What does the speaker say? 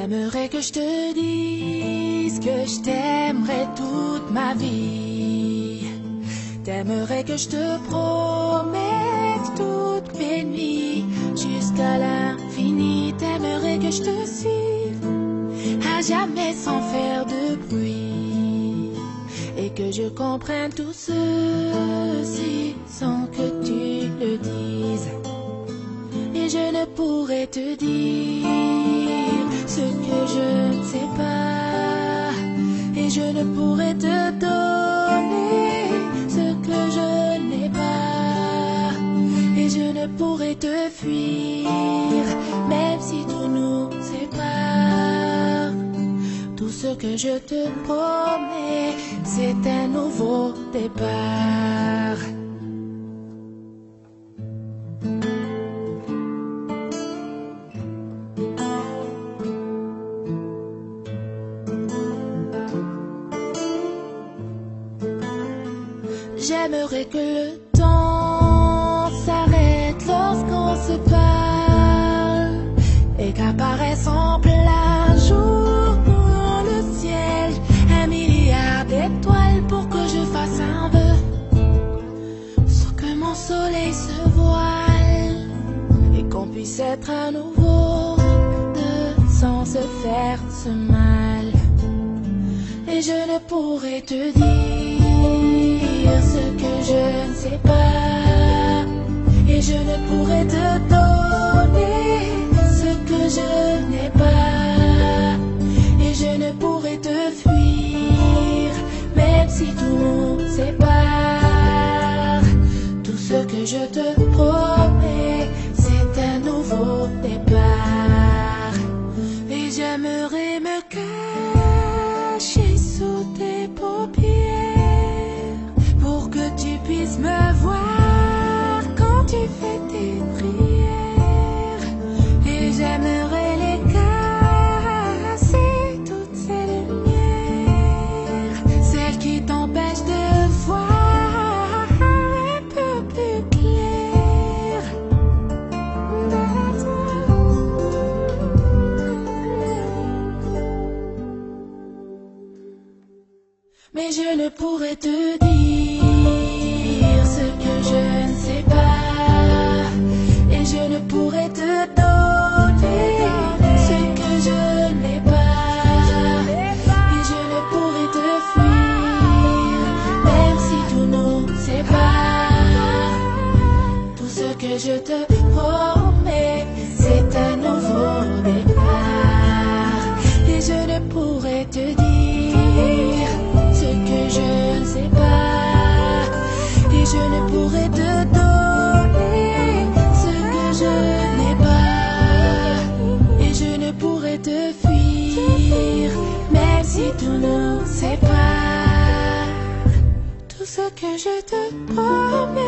T'aimerais que je te dise que je t'aimerais toute ma vie. T'aimerais que je te promette toutes mes nuits jusqu'à l'infini. T'aimerais que je te suive à jamais sans faire de bruit, et que je comprenne tout ceci sans que tu le dises. Et je ne pourrais te dire ce que je ne sais pas, et je ne pourrais te donner ce que je n'ai pas, et je ne pourrais te fuir même si tout nous sépare. Tout ce que je te promets, c'est un nouveau départ. J'aimerais que le temps s'arrête lorsqu'on se parle, et qu'apparaisse en plein jour dans le ciel 1 milliard d'étoiles pour que je fasse un vœu, sans que mon soleil se voile, et qu'on puisse être à nouveau deux sans se faire ce mal. Et je ne pourrais te dire ce que je ne sais pas, et je ne pourrais te donner ce que je n'ai pas, et je ne pourrais te fuir même si tout nous sépare. Tout ce que je te promets, c'est un nouveau départ. Et j'aimerais me cacher sous tes paupières pour que tu puisses me voir quand tu fais tes prières. Et j'aimerais les caresser, toutes ces lumières, celles qui t'empêchent de voir un peu plus clair. Mais je ne pourrais te dire ce que je ne sais pas, et je ne pourrais te donner ce que je n'ai pas, et je ne pourrais te fuir même si tout nous sépare. Tout ce que je te promets, c'est un nouveau départ. Et je ne pourrais te dire ce que je ne sais pas, et je ne pourrais te donner ce que je n'ai pas, et je ne pourrais te fuir même si tout nous sépare. Tout ce que je te promets,